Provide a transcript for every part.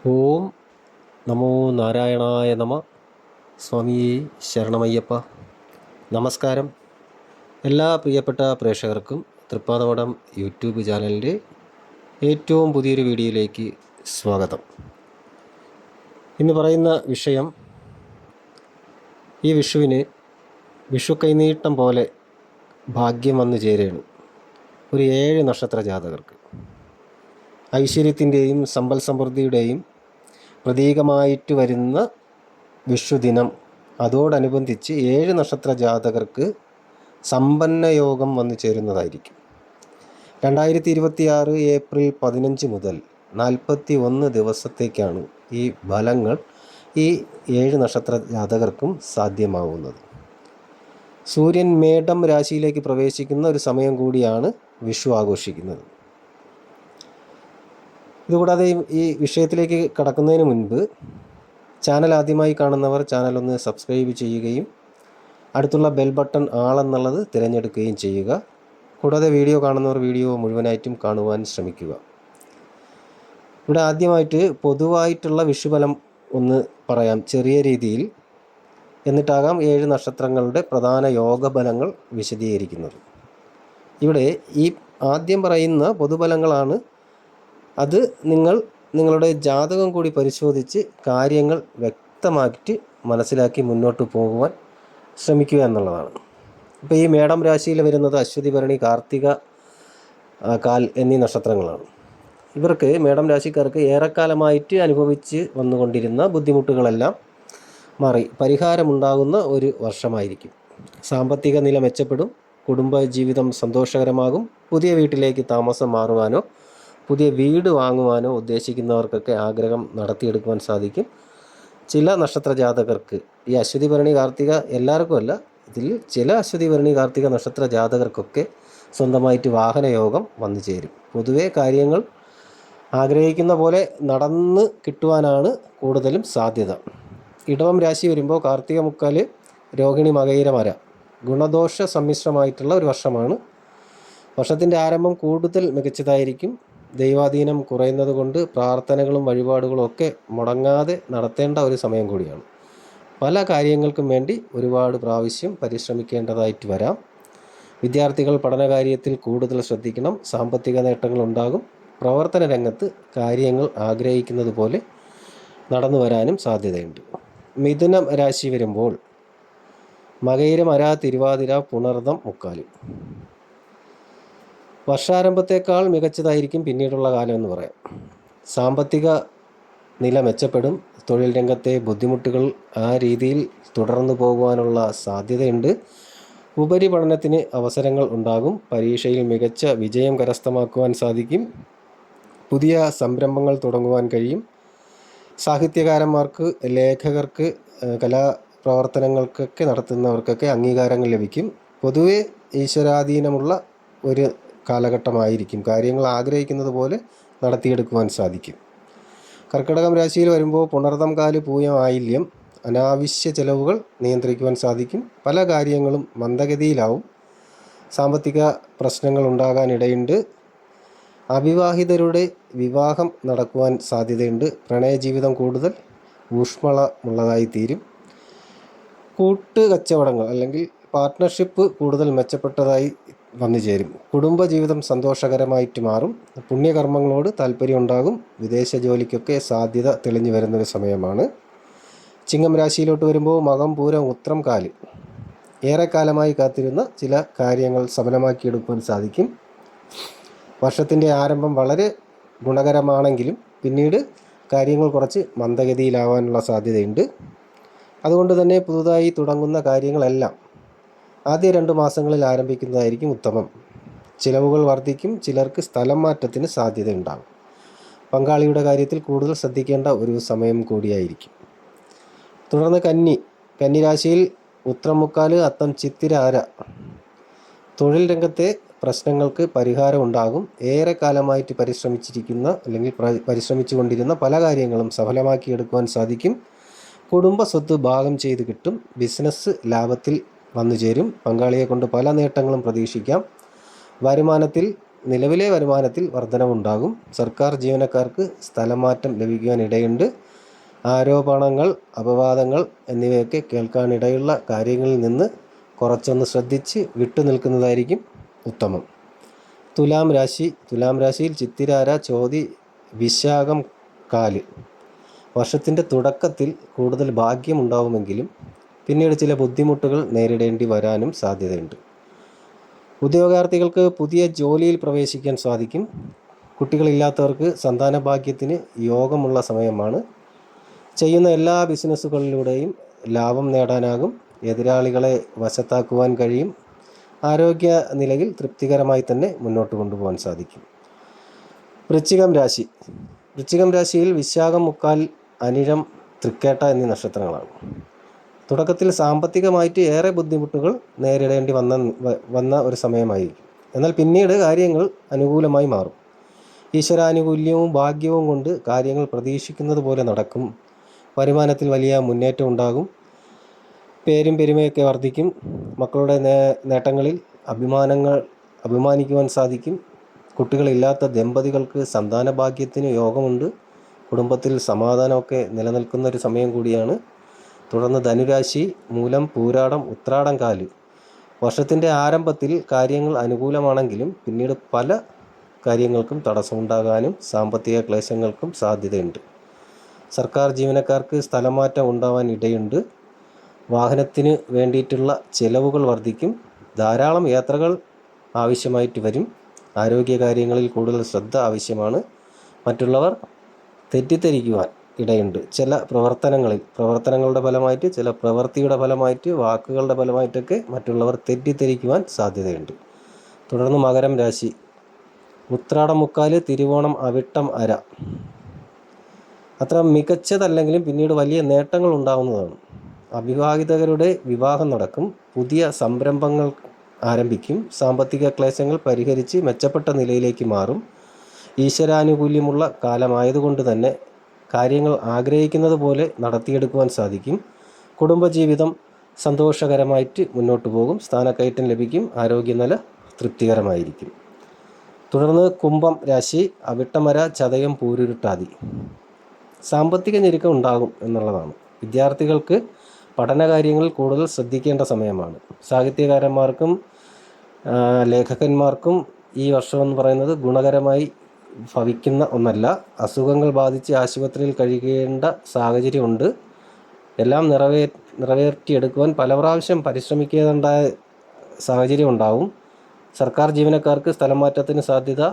ഓം നമോ നാരായണായ നമ. സ്വാമിയേ ശരണമയ്യപ്പ. നമസ്കാരം. എല്ലാ പ്രിയപ്പെട്ട പ്രേക്ഷകർക്കും തൃപ്പാദമഠം യൂട്യൂബ് ചാനലിൻ്റെ ഏറ്റവും പുതിയൊരു വീഡിയോയിലേക്ക് സ്വാഗതം. ഇന്ന് പറയുന്ന വിഷയം, ഈ വിഷു കൈനീട്ടം പോലെ ഭാഗ്യം വന്നു ചേരുകയാണ് ഒരു 7 നക്ഷത്ര ജാതകർക്ക്. ഐശ്വര്യത്തിൻ്റെയും സമ്പൽ സമൃദ്ധിയുടെയും പ്രതീകമായിട്ട് വരുന്ന വിഷുദിനം, അതോടനുബന്ധിച്ച് 7 നക്ഷത്ര ജാതകർക്ക് സമ്പന്ന യോഗം വന്നു ചേരുന്നതായിരിക്കും. 2026 ഏപ്രിൽ 15 മുതൽ 41 ദിവസത്തേക്കാണ് ഈ ഫലങ്ങൾ ഈ 7 നക്ഷത്ര ജാതകർക്കും സാധ്യമാവുന്നത്. സൂര്യൻ മേടം രാശിയിലേക്ക് പ്രവേശിക്കുന്ന ഒരു സമയം കൂടിയാണ് വിഷു ആഘോഷിക്കുന്നത്. ഇതുകൂടാതെ ഈ വിഷയത്തിലേക്ക് കടക്കുന്നതിന് മുൻപ് ചാനൽ ആദ്യമായി കാണുന്നവർ ചാനൽ ഒന്ന് സബ്സ്ക്രൈബ് ചെയ്യുകയും അടുത്തുള്ള ബെൽ ബട്ടൺ ആളെന്നുള്ളത് തിരഞ്ഞെടുക്കുകയും ചെയ്യുക. കൂടാതെ വീഡിയോ കാണുന്നവർ വീഡിയോ മുഴുവനായിട്ടും കാണുവാൻ ശ്രമിക്കുക. ഇവിടെ ആദ്യമായിട്ട് പൊതുവായിട്ടുള്ള വിഷുഫലം ഒന്ന് പറയാം, ചെറിയ രീതിയിൽ. എന്നിട്ടാകാം 7 നക്ഷത്രങ്ങളുടെ പ്രധാന യോഗഫലങ്ങൾ വിശദീകരിക്കുന്നത്. ഇവിടെ ഈ ആദ്യം പറയുന്ന പൊതുഫലങ്ങളാണ്. അത് നിങ്ങളുടെ ജാതകം കൂടി പരിശോധിച്ച് കാര്യങ്ങൾ വ്യക്തമാക്കി മനസ്സിലാക്കി മുന്നോട്ട് പോകുവാൻ ശ്രമിക്കുക എന്നുള്ളതാണ്. ഇപ്പോൾ ഈ മേടം രാശിയിൽ വരുന്നത് അശ്വതി, ഭരണി, കാർത്തിക, കാൽ എന്നീ നക്ഷത്രങ്ങളാണ്. ഇവർക്ക്, മേടം രാശിക്കാർക്ക്, ഏറെക്കാലമായിട്ട് അനുഭവിച്ച് വന്നുകൊണ്ടിരുന്ന ബുദ്ധിമുട്ടുകളെല്ലാം മാറി പരിഹാരമുണ്ടാകുന്ന ഒരു വർഷമായിരിക്കും. സാമ്പത്തിക നില മെച്ചപ്പെടും, കുടുംബജീവിതം സന്തോഷകരമാകും. പുതിയ വീട്ടിലേക്ക് താമസം മാറുവാനോ പുതിയ വീട് വാങ്ങുവാനോ ഉദ്ദേശിക്കുന്നവർക്കൊക്കെ ആഗ്രഹം നടത്തിയെടുക്കുവാൻ സാധിക്കും. ചില നക്ഷത്ര ജാതകർക്ക്, ഈ അശ്വതി, ഭരണി, കാർത്തിക എല്ലാവർക്കും അല്ല, ഇതിൽ ചില അശ്വതി, ഭരണി, കാർത്തിക നക്ഷത്ര ജാതകർക്കൊക്കെ സ്വന്തമായിട്ട് വാഹനയോഗം വന്നു ചേരും. പൊതുവേ കാര്യങ്ങൾ ആഗ്രഹിക്കുന്ന പോലെ നടന്ന് കിട്ടുവാനാണ് കൂടുതലും സാധ്യത. ഇടവം രാശി വരുമ്പോൾ കാർത്തിക, മുക്കാല്, രോഹിണി, മകയിര, മര ഗുണദോഷ സമ്മിശ്രമായിട്ടുള്ള ഒരു വർഷമാണ്. വർഷത്തിൻ്റെ ആരംഭം കൂടുതൽ മികച്ചതായിരിക്കും. ദൈവാധീനം കുറയുന്നത് കൊണ്ട് പ്രാർത്ഥനകളും വഴിപാടുകളും ഒക്കെ മുടങ്ങാതെ നടത്തേണ്ട ഒരു സമയം കൂടിയാണ്. പല കാര്യങ്ങൾക്കും വേണ്ടി ഒരുപാട് പ്രാവശ്യം പരിശ്രമിക്കേണ്ടതായിട്ട് വരാം. വിദ്യാർത്ഥികൾ പഠനകാര്യത്തിൽ കൂടുതൽ ശ്രദ്ധിക്കണം. സാമ്പത്തിക നേട്ടങ്ങൾ ഉണ്ടാകും. പ്രവർത്തന രംഗത്ത് കാര്യങ്ങൾ ആഗ്രഹിക്കുന്നത് പോലെ നടന്നു വരാനും സാധ്യതയുണ്ട്. മിഥുനം രാശി വരുമ്പോൾ മകയിരം, മര, തിരുവാതിര, പുണർദം, മുക്കാല് വർഷാരംഭത്തേക്കാൾ മികച്ചതായിരിക്കും പിന്നീടുള്ള കാലം എന്ന് പറയാം. സാമ്പത്തിക നില മെച്ചപ്പെടും. തൊഴിൽ രംഗത്തെ ബുദ്ധിമുട്ടുകൾ ആ രീതിയിൽ തുടർന്നു പോകുവാനുള്ള സാധ്യതയുണ്ട്. ഉപരിപഠനത്തിന് അവസരങ്ങൾ ഉണ്ടാകും. പരീക്ഷയിൽ മികച്ച വിജയം കരസ്ഥമാക്കുവാൻ സാധിക്കും. പുതിയ സംരംഭങ്ങൾ തുടങ്ങുവാൻ കഴിയും. സാഹിത്യകാരന്മാർക്ക്, ലേഖകർക്ക്, കലാപ്രവർത്തനങ്ങൾക്കൊക്കെ നടത്തുന്നവർക്കൊക്കെ അംഗീകാരങ്ങൾ ലഭിക്കും. പൊതുവെ ഈശ്വരാധീനമുള്ള ഒരു കാലഘട്ടമായിരിക്കും. കാര്യങ്ങൾ ആഗ്രഹിക്കുന്നത് പോലെ നടത്തിയെടുക്കുവാൻ സാധിക്കും. കർക്കിടകം രാശിയിൽ വരുമ്പോൾ പുണർദം, കാല്, പൂയം, ആയില്യം അനാവശ്യ ചെലവുകൾ നിയന്ത്രിക്കുവാൻ സാധിക്കും. പല കാര്യങ്ങളും മന്ദഗതിയിലാവും. സാമ്പത്തിക പ്രശ്നങ്ങൾ ഉണ്ടാകാനിടയുണ്ട്. അവിവാഹിതരുടെ വിവാഹം നടക്കുവാൻ സാധ്യതയുണ്ട്. പ്രണയജീവിതം കൂടുതൽ ഊഷ്മളമുള്ളതായി തീരും. കൂട്ടുകച്ചവടങ്ങൾ അല്ലെങ്കിൽ പാർട്ട്ണർഷിപ്പ് കൂടുതൽ മെച്ചപ്പെട്ടതായി വന്നു ചേരും. കുടുംബജീവിതം സന്തോഷകരമായിട്ട് മാറും. പുണ്യകർമ്മങ്ങളോട് താല്പര്യം ഉണ്ടാകും. വിദേശ ജോലിക്കൊക്കെ സാധ്യത തെളിഞ്ഞു വരുന്നൊരു സമയമാണ്. ചിങ്ങം രാശിയിലോട്ട് വരുമ്പോൾ മകം, പൂരം, ഉത്രം, കാല് ഏറെക്കാലമായി കാത്തിരുന്ന ചില കാര്യങ്ങൾ സഫലമാക്കിയെടുക്കുവാൻ സാധിക്കും. വർഷത്തിൻ്റെ ആരംഭം വളരെ ഗുണകരമാണെങ്കിലും പിന്നീട് കാര്യങ്ങൾ കുറച്ച് മന്ദഗതിയിലാവാനുള്ള സാധ്യതയുണ്ട്. അതുകൊണ്ട് തന്നെ പുതുതായി തുടങ്ങുന്ന കാര്യങ്ങളെല്ലാം ആദ്യ 2 മാസങ്ങളിൽ ആരംഭിക്കുന്നതായിരിക്കും ഉത്തമം. ചിലവുകൾ വർദ്ധിക്കും. ചിലർക്ക് സ്ഥലം മാറ്റത്തിന് സാധ്യത ഉണ്ടാകും. പങ്കാളിയുടെ കാര്യത്തിൽ കൂടുതൽ ശ്രദ്ധിക്കേണ്ട ഒരു സമയം കൂടിയായിരിക്കും. തുടർന്ന് കന്നി രാശിയിൽ ഉത്രം, മുക്കാല്, അത്തം, ചിത്തിര, ആര തൊഴിൽ രംഗത്തെ പ്രശ്നങ്ങൾക്ക് പരിഹാരം ഉണ്ടാകും. ഏറെക്കാലമായിട്ട് പരിശ്രമിച്ചു കൊണ്ടിരുന്ന പല കാര്യങ്ങളും സഫലമാക്കിയെടുക്കുവാൻ സാധിക്കും. കുടുംബ സ്വത്ത് ഭാഗം ചെയ്ത് കിട്ടും. ബിസിനസ് ലാഭത്തിൽ വന്നു ചേരും. പങ്കാളിയെ കൊണ്ട് പല നേട്ടങ്ങളും പ്രതീക്ഷിക്കാം. വരുമാനത്തിൽ നിലവിലെ വരുമാനത്തിൽ വർധനവുണ്ടാകും. സർക്കാർ ജീവനക്കാർക്ക് സ്ഥലമാറ്റം ലഭിക്കുവാനിടയുണ്ട്. ആരോപണങ്ങൾ, അപവാദങ്ങൾ എന്നിവയൊക്കെ കേൾക്കാനിടയുള്ള കാര്യങ്ങളിൽ നിന്ന് കുറച്ചൊന്ന് ശ്രദ്ധിച്ച് വിട്ടുനിൽക്കുന്നതായിരിക്കും ഉത്തമം. തുലാം രാശിയിൽ ചിത്തിരാര, ചോതി, വിശാഖം, കാല്. വർഷത്തിൻ്റെ തുടക്കത്തിൽ കൂടുതൽ ഭാഗ്യമുണ്ടാവുമെങ്കിലും പിന്നീട് ചില ബുദ്ധിമുട്ടുകൾ നേരിടേണ്ടി വരാനും സാധ്യതയുണ്ട്. ഉദ്യോഗാർത്ഥികൾക്ക് പുതിയ ജോലിയിൽ പ്രവേശിക്കാൻ സാധിക്കും. കുട്ടികളില്ലാത്തവർക്ക് സന്താന ഭാഗ്യത്തിന് യോഗമുള്ള സമയമാണ്. ചെയ്യുന്ന എല്ലാ ബിസിനസ്സുകളിലൂടെയും ലാഭം നേടാനാകും. എതിരാളികളെ വശത്താക്കുവാൻ കഴിയും. ആരോഗ്യ നിലയിൽ തൃപ്തികരമായി തന്നെ മുന്നോട്ട് കൊണ്ടുപോകാൻ സാധിക്കും. വൃശ്ചികം രാശിയിൽ വിശാഖം, മുക്കാൽ, അനിഴം, തൃക്കേട്ട എന്നീ നക്ഷത്രങ്ങളാണ്. തുടക്കത്തിൽ സാമ്പത്തികമായിട്ട് ഏറെ ബുദ്ധിമുട്ടുകൾ നേരിടേണ്ടി വന്ന ഒരു സമയമായിരിക്കും. എന്നാൽ പിന്നീട് കാര്യങ്ങൾ അനുകൂലമായി മാറും. ഈശ്വരാനുകൂല്യവും ഭാഗ്യവും കൊണ്ട് കാര്യങ്ങൾ പ്രതീക്ഷിക്കുന്നത് പോലെ നടക്കും. വരുമാനത്തിൽ വലിയ മുന്നേറ്റം ഉണ്ടാകും. പേരും പെരുമയൊക്കെ വർദ്ധിക്കും. മക്കളുടെ നേട്ടങ്ങളിൽ അഭിമാനിക്കുവാൻ സാധിക്കും. കുട്ടികളില്ലാത്ത ദമ്പതികൾക്ക് സന്താന ഭാഗ്യത്തിന് യോഗമുണ്ട്. കുടുംബത്തിൽ സമാധാനമൊക്കെ നിലനിൽക്കുന്ന ഒരു സമയം കൂടിയാണ്. തുടർന്ന് ധനുരാശി, മൂലം, പൂരാടം, ഉത്രാടം, കാല്. വർഷത്തിൻ്റെ ആരംഭത്തിൽ കാര്യങ്ങൾ അനുകൂലമാണെങ്കിലും പിന്നീട് പല കാര്യങ്ങൾക്കും തടസ്സമുണ്ടാകാനും സാമ്പത്തിക ക്ലേശങ്ങൾക്കും സാധ്യതയുണ്ട്. സർക്കാർ ജീവനക്കാർക്ക് സ്ഥലമാറ്റം ഉണ്ടാവാൻ ഇടയുണ്ട്. വാഹനത്തിന് വേണ്ടിയിട്ടുള്ള ചെലവുകൾ വർദ്ധിക്കും. ധാരാളം യാത്രകൾ ആവശ്യമായിട്ട് വരും. ആരോഗ്യകാര്യങ്ങളിൽ കൂടുതൽ ശ്രദ്ധ ആവശ്യമാണ്. മറ്റുള്ളവർ തെറ്റിദ്ധരിക്കുവാൻ ഇടയുണ്ട്. ചില പ്രവർത്തനങ്ങളുടെ ഫലമായിട്ട്, ചില പ്രവൃത്തിയുടെ ഫലമായിട്ട്, വാക്കുകളുടെ ഫലമായിട്ടൊക്കെ മറ്റുള്ളവർ തെറ്റിദ്ധരിക്കുവാൻ സാധ്യതയുണ്ട്. തുടർന്ന് മകരം രാശി, ഉത്രാടം, മുക്കാല്, തിരുവോണം, അവിട്ടം, അര. അത്ര മികച്ചതല്ലെങ്കിലും പിന്നീട് വലിയ നേട്ടങ്ങൾ ഉണ്ടാകുന്നതാണ്. അവിവാഹിതരുടെ വിവാഹം നടക്കും. പുതിയ സംരംഭങ്ങൾ ആരംഭിക്കും. സാമ്പത്തിക ക്ലേശങ്ങൾ പരിഹരിച്ച് മെച്ചപ്പെട്ട നിലയിലേക്ക് മാറും. ഈശ്വരാനുകൂല്യമുള്ള കാലമായതുകൊണ്ട് തന്നെ കാര്യങ്ങൾ ആഗ്രഹിക്കുന്നത് പോലെ നടത്തിയെടുക്കുവാൻ സാധിക്കും. കുടുംബജീവിതം സന്തോഷകരമായിട്ട് മുന്നോട്ട് പോകും. സ്ഥാനക്കയറ്റം ലഭിക്കും. ആരോഗ്യനില തൃപ്തികരമായിരിക്കും. തുടർന്ന് കുംഭം രാശി, അവിട്ടമര, ചതയം, പൂരുരുട്ടാതി. സാമ്പത്തിക ഞെരുക്കം ഉണ്ടാകും എന്നുള്ളതാണ്. വിദ്യാർത്ഥികൾക്ക് പഠനകാര്യങ്ങളിൽ കൂടുതൽ ശ്രദ്ധിക്കേണ്ട സമയമാണ്. സാഹിത്യകാരന്മാർക്കും ലേഖകന്മാർക്കും ഈ വർഷമെന്ന് പറയുന്നത് ഗുണകരമായി ഭവിക്കുന്ന ഒന്നല്ല. അസുഖങ്ങൾ ബാധിച്ച് ആശുപത്രിയിൽ കഴിയേണ്ട സാഹചര്യമുണ്ട്. എല്ലാം നിറവേറ്റിയെടുക്കുവാൻ പല പ്രാവശ്യം പരിശ്രമിക്കേണ്ടതായ സാഹചര്യം ഉണ്ടാവും. സർക്കാർ ജീവനക്കാർക്ക് സ്ഥലമാറ്റത്തിന് സാധ്യത.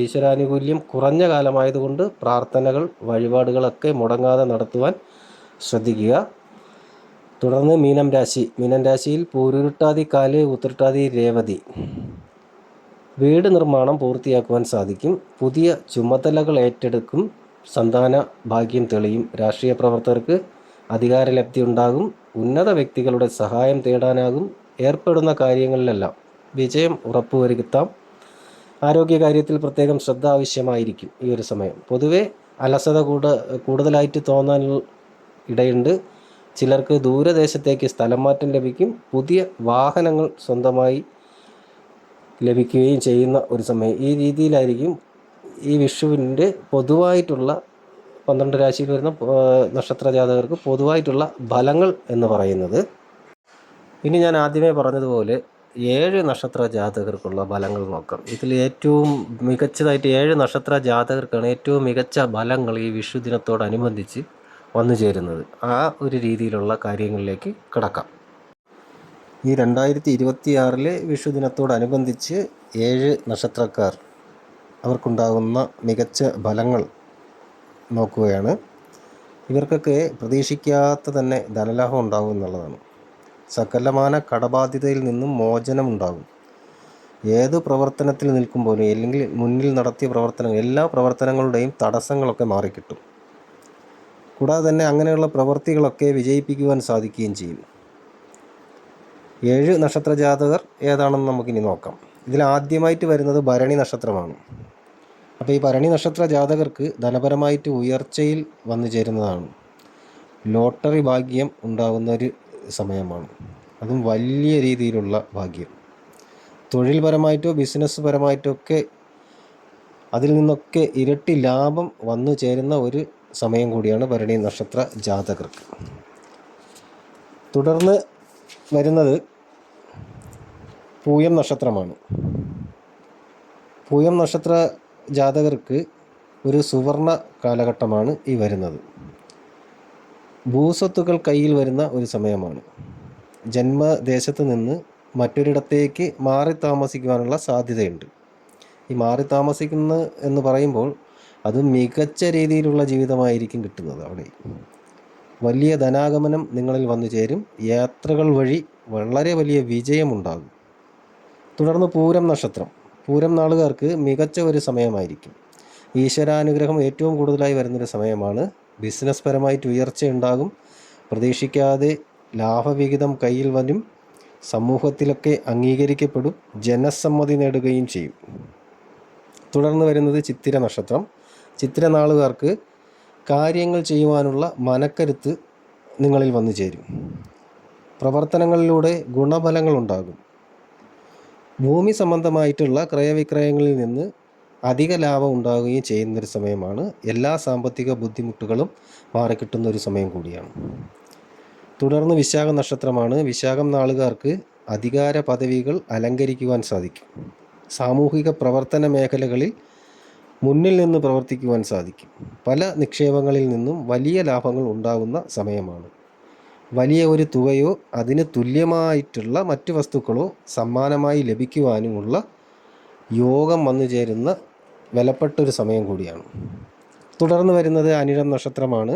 ഈശ്വരാനുകൂല്യം കുറഞ്ഞ കാലമായതുകൊണ്ട് പ്രാർത്ഥനകൾ, വഴിപാടുകളൊക്കെ മുടങ്ങാതെ നടത്തുവാൻ ശ്രദ്ധിക്കുക. തുടർന്ന് മീനം രാശിയിൽ പൂരുരുട്ടാതി, കാല്, ഉത്രട്ടാതി, രേവതി. വീട് നിർമ്മാണം പൂർത്തിയാക്കുവാൻ സാധിക്കും. പുതിയ ചുമതലകൾ ഏറ്റെടുക്കും. സന്താന ഭാഗ്യം തെളിയും. രാഷ്ട്രീയ പ്രവർത്തകർക്ക് അധികാരലബ്ധി ഉണ്ടാകും. ഉന്നത വ്യക്തികളുടെ സഹായം തേടാനാകും. ഏർപ്പെടുന്ന കാര്യങ്ങളിലെല്ലാം വിജയം ഉറപ്പുവരുത്താം. ആരോഗ്യകാര്യത്തിൽ പ്രത്യേകം ശ്രദ്ധ ആവശ്യമായിരിക്കും ഈ ഒരു സമയം. പൊതുവെ അലസത കൂടുതലായിട്ട് തോന്നാൻ ഇടയുണ്ട്. ചിലർക്ക് ദൂരദേശത്തേക്ക് സ്ഥലം മാറ്റം ലഭിക്കും. പുതിയ വാഹനങ്ങൾ സ്വന്തമായി ലഭിക്കുകയും ചെയ്യുന്ന ഒരു സമയം. ഈ രീതിയിലായിരിക്കും ഈ വിഷുവിൻ്റെ പൊതുവായിട്ടുള്ള 12 രാശിയിൽ വരുന്ന നക്ഷത്ര ജാതകർക്ക് പൊതുവായിട്ടുള്ള ഫലങ്ങൾ എന്ന് പറയുന്നത്. ഇനി ഞാൻ ആദ്യമേ പറഞ്ഞതുപോലെ 7 നക്ഷത്ര ജാതകർക്കുള്ള ഫലങ്ങൾ നോക്കാം. ഇതിൽ ഏറ്റവും മികച്ചതായിട്ട് 7 നക്ഷത്ര ജാതകർക്കാണ് ഏറ്റവും മികച്ച ഫലങ്ങൾ ഈ വിഷു ദിനത്തോടനുബന്ധിച്ച് വന്നു ചേരുന്നത്. ആ ഒരു രീതിയിലുള്ള കാര്യങ്ങളിലേക്ക് കടക്കാം. ഈ 2026 വിഷു ദിനത്തോടനുബന്ധിച്ച് 7 നക്ഷത്രക്കാർ അവർക്കുണ്ടാകുന്ന മികച്ച ഫലങ്ങൾ നോക്കുകയാണ്. ഇവർക്കൊക്കെ പ്രതീക്ഷിക്കാത്ത തന്നെ ധനലാഭം ഉണ്ടാകും എന്നുള്ളതാണ്. സകലമാന കടബാധ്യതയിൽ നിന്നും മോചനമുണ്ടാകും. ഏത് പ്രവർത്തനത്തിൽ നിൽക്കുമ്പോഴും അല്ലെങ്കിൽ മുന്നിൽ നടത്തിയ എല്ലാ പ്രവർത്തനങ്ങളുടെയും തടസ്സങ്ങളൊക്കെ മാറിക്കിട്ടും. കൂടാതെ തന്നെ അങ്ങനെയുള്ള പ്രവൃത്തികളൊക്കെ വിജയിപ്പിക്കുവാൻ സാധിക്കുകയും ചെയ്യും. 7 നക്ഷത്ര ജാതകർ ഏതാണെന്ന് നമുക്കിനി നോക്കാം. ഇതിൽ ആദ്യമായിട്ട് വരുന്നത് ഭരണി നക്ഷത്രമാണ്. അപ്പോൾ ഈ ഭരണി നക്ഷത്ര ജാതകർക്ക് ധനപരമായിട്ട് ഉയർച്ചയിൽ വന്നു ചേരുന്നതാണ്. ലോട്ടറി ഭാഗ്യം ഉണ്ടാകുന്നൊരു സമയമാണ്. അതും വലിയ രീതിയിലുള്ള ഭാഗ്യം. തൊഴിൽപരമായിട്ടോ ബിസിനസ് പരമായിട്ടോ ഒക്കെ അതിൽ നിന്നൊക്കെ ഇരട്ടി ലാഭം വന്നു ചേരുന്ന ഒരു സമയം കൂടിയാണ് ഭരണി നക്ഷത്ര ജാതകർക്ക്. തുടർന്ന് വരുന്നത് പൂയം നക്ഷത്രമാണ്. പൂയം നക്ഷത്ര ജാതകർക്ക് ഒരു സുവർണ കാലഘട്ടമാണ് ഈ വരുന്നത്. ഭൂസ്വത്തുക്കൾ കയ്യിൽ വരുന്ന ഒരു സമയമാണ്. ജന്മദേശത്ത് നിന്ന് മറ്റൊരിടത്തേക്ക് മാറി താമസിക്കുവാനുള്ള സാധ്യതയുണ്ട്. ഈ മാറി താമസിക്കുന്ന എന്ന് പറയുമ്പോൾ അത് മികച്ച രീതിയിലുള്ള ജീവിതമായിരിക്കും കിട്ടുന്നത്. അവിടെ വലിയ ധനാഗമനം നിങ്ങളിൽ വന്നു ചേരും. യാത്രകൾ വഴി വളരെ വലിയ വിജയമുണ്ടാകും. തുടർന്ന് പൂരം നക്ഷത്രം. പൂരം നാളുകാർക്ക് മികച്ച ഒരു സമയമായിരിക്കും. ഈശ്വരാനുഗ്രഹം ഏറ്റവും കൂടുതലായി വരുന്നൊരു സമയമാണ്. ബിസിനസ് പരമായിട്ട് ഉയർച്ചയുണ്ടാകും. പ്രതീക്ഷിക്കാതെ ലാഭവിഹിതം കയ്യിൽ വരും. സമൂഹത്തിലൊക്കെ അംഗീകരിക്കപ്പെടും. ജനസമ്മതി നേടുകയും ചെയ്യും. തുടർന്ന് വരുന്നത് ചിത്തിര നക്ഷത്രം. ചിത്തിര നാളുകാർക്ക് കാര്യങ്ങൾ ചെയ്യുവാനുള്ള മനക്കരുത്ത് നിങ്ങളിൽ വന്നു ചേരും. പ്രവർത്തനങ്ങളിലൂടെ ഗുണഫലങ്ങളുണ്ടാകും. ഭൂമി സംബന്ധമായിട്ടുള്ള ക്രയവിക്രയങ്ങളിൽ നിന്ന് അധിക ലാഭം ഉണ്ടാകുകയും ചെയ്യുന്നൊരു സമയമാണ്. എല്ലാ സാമ്പത്തിക ബുദ്ധിമുട്ടുകളും മാറിക്കിട്ടുന്ന ഒരു സമയം കൂടിയാണ്. തുടർന്ന് വിശാഖം നക്ഷത്രമാണ്. വിശാഖം നാളുകാർക്ക് അധികാര പദവികൾ അലങ്കരിക്കുവാൻ സാധിക്കും. സാമൂഹിക പ്രവർത്തന മേഖലകളിൽ മുന്നിൽ നിന്ന് പ്രവർത്തിക്കുവാൻ സാധിക്കും. പല നിക്ഷേപങ്ങളിൽ നിന്നും വലിയ ലാഭങ്ങൾ ഉണ്ടാകുന്ന സമയമാണ്. വലിയ ഒരു തുകയോ അതിന് തുല്യമായിട്ടുള്ള മറ്റു വസ്തുക്കളോ സമ്മാനമായി ലഭിക്കുവാനുമുള്ള യോഗം വന്നു ചേരുന്ന വിലപ്പെട്ടൊരു സമയം കൂടിയാണ്. തുടർന്ന് വരുന്നത് അനിഴം നക്ഷത്രമാണ്.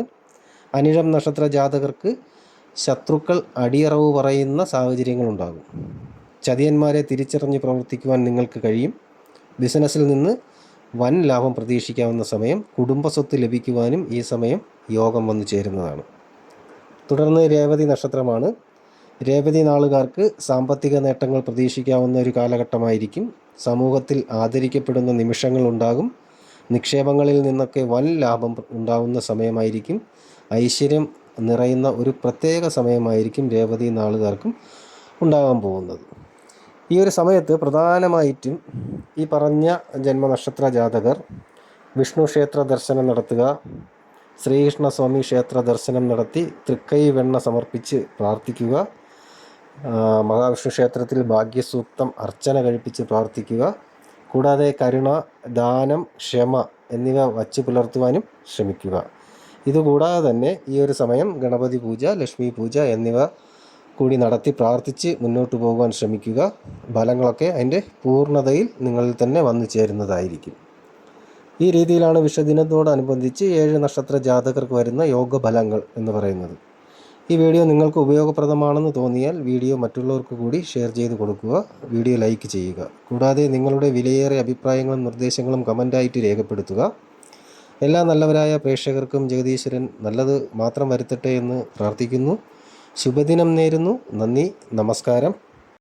അനിഴം നക്ഷത്ര ജാതകർക്ക് ശത്രുക്കൾ അടിയറവ് പറയുന്ന സാഹചര്യങ്ങളുണ്ടാകും. ചതിയന്മാരെ തിരിച്ചറിഞ്ഞ് പ്രവർത്തിക്കുവാൻ നിങ്ങൾക്ക് കഴിയും. ബിസിനസ്സിൽ നിന്ന് വൻ ലാഭം പ്രതീക്ഷിക്കാവുന്ന സമയം. കുടുംബസ്വത്ത് ലഭിക്കുവാനും ഈ സമയം യോഗം വന്നു ചേരുന്നതാണ്. തുടർന്ന് രേവതി നക്ഷത്രമാണ്. രേവതി നാളുകാർക്ക് സാമ്പത്തിക നേട്ടങ്ങൾ പ്രതീക്ഷിക്കാവുന്ന ഒരു കാലഘട്ടമായിരിക്കും. സമൂഹത്തിൽ ആദരിക്കപ്പെടുന്ന നിമിഷങ്ങൾ ഉണ്ടാകും. നിക്ഷേപങ്ങളിൽ നിന്നൊക്കെ വൻ ലാഭം ഉണ്ടാകുന്ന സമയമായിരിക്കും. ഐശ്വര്യം നിറയുന്ന ഒരു പ്രത്യേക സമയമായിരിക്കും രേവതി നാളുകാർക്കും ഉണ്ടാകാൻ പോകുന്നത്. ഈ ഒരു സമയത്ത് പ്രധാനമായിട്ടും ഈ പറഞ്ഞ ജന്മനക്ഷത്ര ജാതകർ വിഷ്ണു ക്ഷേത്ര ദർശനം നടത്തുക. ശ്രീകൃഷ്ണസ്വാമി ക്ഷേത്ര ദർശനം നടത്തി തൃക്കൈ വെണ്ണ സമർപ്പിച്ച് പ്രാർത്ഥിക്കുക. മഹാവിഷ്ണു ക്ഷേത്രത്തിൽ ഭാഗ്യസൂക്തം അർച്ചന കഴിപ്പിച്ച് പ്രാർത്ഥിക്കുക. കൂടാതെ കരുണ, ദാനം, ക്ഷമ എന്നിവ വച്ച് പുലർത്തുവാനും ശ്രമിക്കുക. ഇതുകൂടാതെ തന്നെ ഈ ഒരു സമയം ഗണപതി പൂജ, ലക്ഷ്മി പൂജ എന്നിവ കൂടി നടത്തി പ്രാർത്ഥിച്ച് മുന്നോട്ട് പോകുവാൻ ശ്രമിക്കുക. ഫലങ്ങളൊക്കെ അതിൻ്റെ പൂർണ്ണതയിൽ നിങ്ങളിൽ തന്നെ വന്നു ചേരുന്നതായിരിക്കും. ഈ രീതിയിലാണ് വിഷുദിനത്തോടനുബന്ധിച്ച് 7 നക്ഷത്ര ജാതകർക്ക് വരുന്ന യോഗഫലങ്ങൾ എന്ന് പറയുന്നത്. ഈ വീഡിയോ നിങ്ങൾക്ക് ഉപയോഗപ്രദമാണെന്ന് തോന്നിയാൽ വീഡിയോ മറ്റുള്ളവർക്ക് കൂടി ഷെയർ ചെയ്ത് കൊടുക്കുക. വീഡിയോ ലൈക്ക് ചെയ്യുക. കൂടാതെ നിങ്ങളുടെ വിലയേറിയ അഭിപ്രായങ്ങളും നിർദ്ദേശങ്ങളും കമൻ്റായിട്ട് രേഖപ്പെടുത്തുക. എല്ലാ നല്ലവരായ പ്രേക്ഷകർക്കും ജഗദീശ്വരൻ നല്ലത് മാത്രം വരുത്തട്ടെ എന്ന് പ്രാർത്ഥിക്കുന്നു. ശുഭദിനം നേരുന്നു. നന്ദി, നമസ്കാരം.